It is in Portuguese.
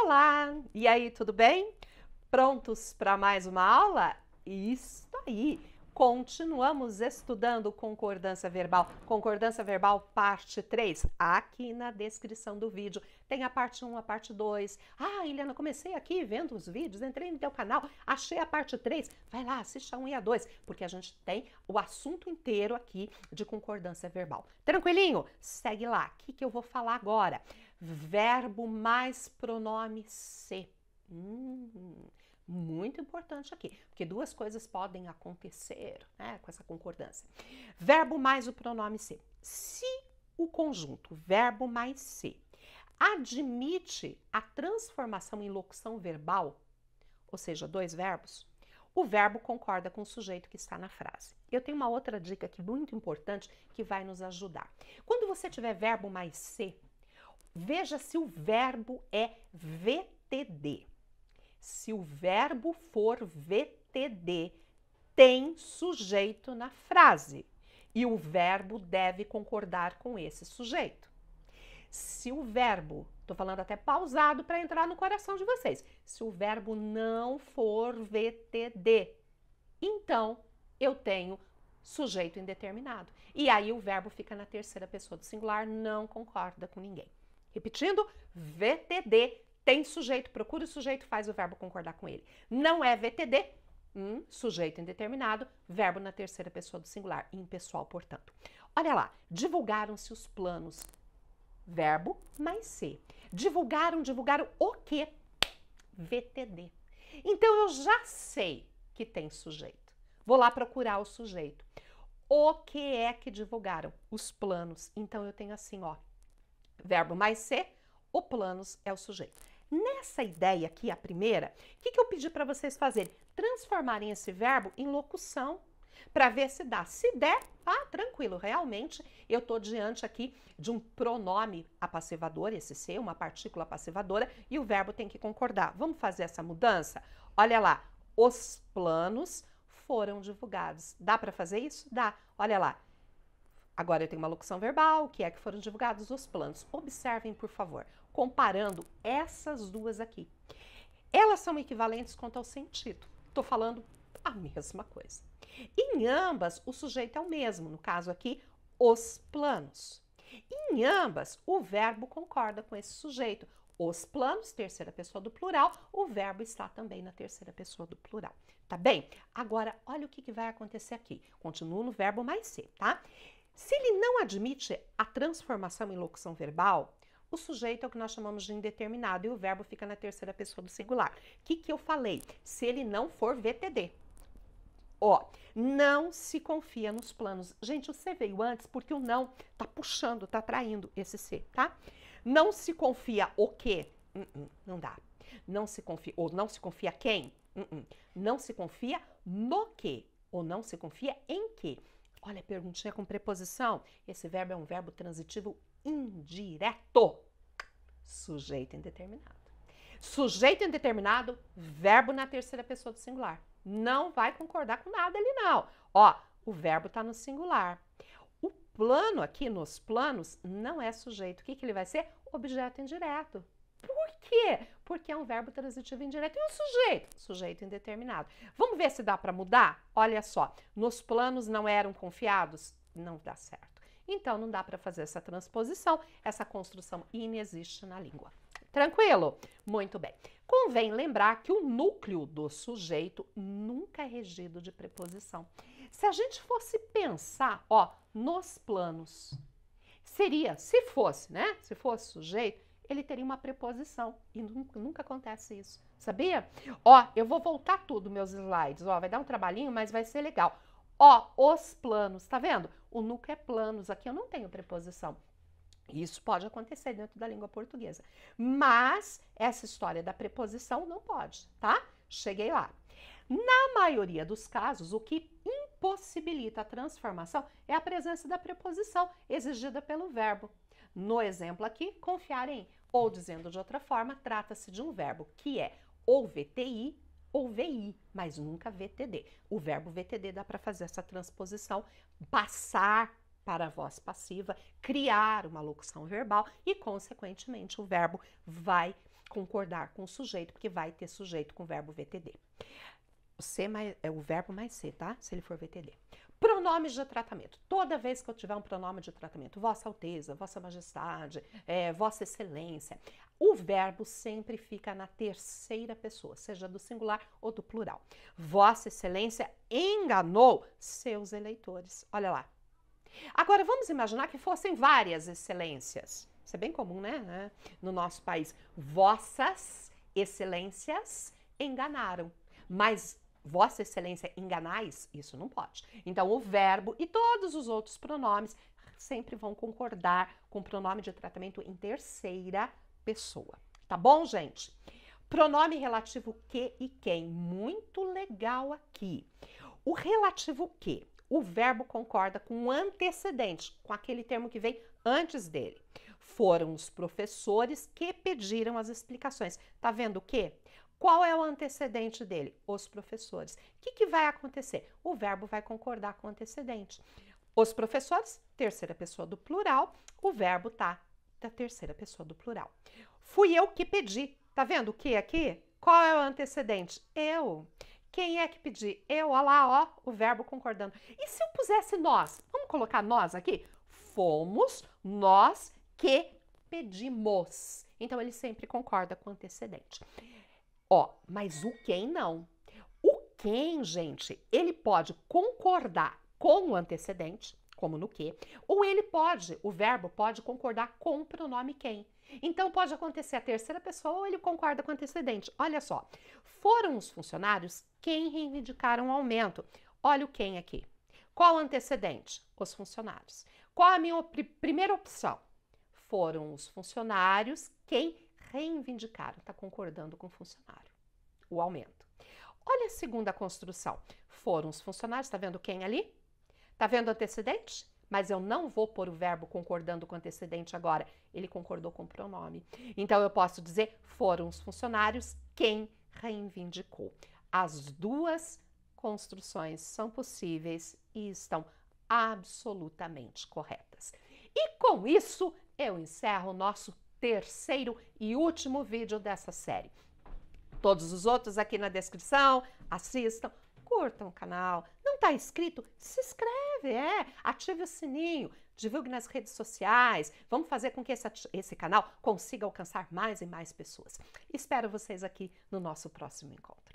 Olá! E aí, tudo bem? Prontos para mais uma aula? Isso aí! Continuamos estudando concordância verbal. Concordância verbal parte 3. Aqui na descrição do vídeo tem a parte 1, a parte 2. Ah, Eliana, comecei aqui vendo os vídeos, entrei no teu canal, achei a parte 3. Vai lá, assiste a 1 e a 2, porque a gente tem o assunto inteiro aqui de concordância verbal. Tranquilinho? Segue lá. O que eu vou falar agora? Verbo mais pronome se. Muito importante aqui, porque duas coisas podem acontecer, né, com essa concordância. Verbo mais o pronome se. Se o conjunto verbo mais se admite a transformação em locução verbal, ou seja, dois verbos, o verbo concorda com o sujeito que está na frase. Eu tenho uma outra dica aqui muito importante que vai nos ajudar. Quando você tiver verbo mais se, veja se o verbo é VTD. Se o verbo for VTD, tem sujeito na frase e o verbo deve concordar com esse sujeito. Se o verbo, estou falando até pausado para entrar no coração de vocês, se o verbo não for VTD, então eu tenho sujeito indeterminado. E aí o verbo fica na terceira pessoa do singular, não concorda com ninguém. Repetindo, VTD, tem sujeito, procura o sujeito, faz o verbo concordar com ele. Não é VTD, sujeito indeterminado, verbo na terceira pessoa do singular, impessoal, portanto. Olha lá, divulgaram-se os planos. Verbo mais se. Divulgaram o quê? VTD. Então, eu já sei que tem sujeito. Vou lá procurar o sujeito. O que é que divulgaram? Os planos. Então, eu tenho assim, ó, verbo mais se, o planos é o sujeito. Nessa ideia aqui, a primeira, o que eu pedi para vocês fazerem? Transformarem esse verbo em locução, para ver se dá. Se der, tranquilo, realmente eu estou diante aqui de um pronome apassivador, esse ser, uma partícula apassivadora, e o verbo tem que concordar. Vamos fazer essa mudança? Olha lá, os planos foram divulgados. Dá para fazer isso? Dá. Olha lá. Agora eu tenho uma locução verbal, que é que foram divulgados os planos. Observem, por favor, comparando essas duas aqui. Elas são equivalentes quanto ao sentido. Estou falando a mesma coisa. Em ambas, o sujeito é o mesmo. No caso aqui, os planos. Em ambas, o verbo concorda com esse sujeito. Os planos, terceira pessoa do plural, o verbo está também na terceira pessoa do plural. Tá bem? Agora, olha o que vai acontecer aqui. Continuo no verbo mais ser, tá? Se ele não admite a transformação em locução verbal, o sujeito é o que nós chamamos de indeterminado e o verbo fica na terceira pessoa do singular. O que eu falei? Se ele não for VTD. Ó, não se confia nos planos. Gente, o C veio antes porque o não tá puxando, tá traindo esse C, tá? Não se confia o quê? Não dá. Não se confia, ou não se confia quem? Não se confia no quê? Ou não se confia em quê? Olha, perguntinha com preposição. Esse verbo é um verbo transitivo indireto. Sujeito indeterminado. Sujeito indeterminado, verbo na terceira pessoa do singular. Não vai concordar com nada ali, não. Ó, o verbo está no singular. O plano aqui, nos planos, não é sujeito. O que ele vai ser? Objeto indireto. Por quê? Porque é um verbo transitivo indireto. E o sujeito? Sujeito indeterminado. Vamos ver se dá para mudar? Olha só, nos planos não eram confiados? Não dá certo. Então, não dá para fazer essa transposição, essa construção inexiste na língua. Tranquilo? Muito bem. Convém lembrar que o núcleo do sujeito nunca é regido de preposição. Se a gente fosse pensar, ó, nos planos, seria, se fosse, né? Se fosse sujeito, ele teria uma preposição e nunca acontece isso, sabia? Ó, eu vou voltar tudo, meus slides, ó, vai dar um trabalhinho, mas vai ser legal. Ó, os planos, tá vendo? O núcleo é planos, aqui eu não tenho preposição. Isso pode acontecer dentro da língua portuguesa, mas essa história da preposição não pode, tá? Cheguei lá. Na maioria dos casos, o que impossibilita a transformação é a presença da preposição exigida pelo verbo. No exemplo aqui, confiar em, ou dizendo de outra forma, trata-se de um verbo que é ou VTI ou VI, mas nunca VTD. O verbo VTD dá para fazer essa transposição, passar para a voz passiva, criar uma locução verbal e, consequentemente, o verbo vai concordar com o sujeito, porque vai ter sujeito com verbo VTD. É o verbo mais ser, tá? Se ele for VTD. Pronomes de tratamento. Toda vez que eu tiver um pronome de tratamento, Vossa Alteza, Vossa Majestade, Vossa Excelência, o verbo sempre fica na terceira pessoa, seja do singular ou do plural. Vossa Excelência enganou seus eleitores. Olha lá. Agora, vamos imaginar que fossem várias excelências. Isso é bem comum, né? No nosso país. Vossas Excelências enganaram. Mas Vossa Excelência enganais, isso não pode. Então, o verbo e todos os outros pronomes sempre vão concordar com o pronome de tratamento em terceira pessoa. Tá bom, gente? Pronome relativo que e quem. Muito legal aqui. O relativo que, o verbo concorda com o antecedente, com aquele termo que vem antes dele. Foram os professores que pediram as explicações. Tá vendo o quê? Qual é o antecedente dele? Os professores. O que vai acontecer? O verbo vai concordar com o antecedente. Os professores, terceira pessoa do plural, o verbo tá da terceira pessoa do plural. Fui eu que pedi. Tá vendo o que aqui? Qual é o antecedente? Eu. Quem é que pedi? Eu. Olha lá, ó, o verbo concordando. E se eu pusesse nós? Vamos colocar nós aqui? Fomos nós que pedimos. Então, ele sempre concorda com o antecedente. Ó, mas o quem não. O quem, gente, ele pode concordar com o antecedente, como no que, ou ele pode, o verbo pode concordar com o pronome quem. Então, pode acontecer a terceira pessoa ou ele concorda com o antecedente. Olha só, foram os funcionários quem reivindicaram o aumento. Olha o quem aqui. Qual o antecedente? Os funcionários. Qual a minha primeira opção? Foram os funcionários quem reivindicaram, está concordando com o funcionário, o aumento. Olha a segunda construção. Foram os funcionários, está vendo quem ali? Está vendo o antecedente? Mas eu não vou pôr o verbo concordando com o antecedente agora. Ele concordou com o pronome. Então, eu posso dizer, foram os funcionários quem reivindicou. As duas construções são possíveis e estão absolutamente corretas. E com isso, eu encerro o nosso terceiro e último vídeo dessa série. Todos os outros aqui na descrição, assistam, curtam o canal. Não está inscrito? Se inscreve, ative o sininho, divulgue nas redes sociais. Vamos fazer com que esse canal consiga alcançar mais e mais pessoas. Espero vocês aqui no nosso próximo encontro.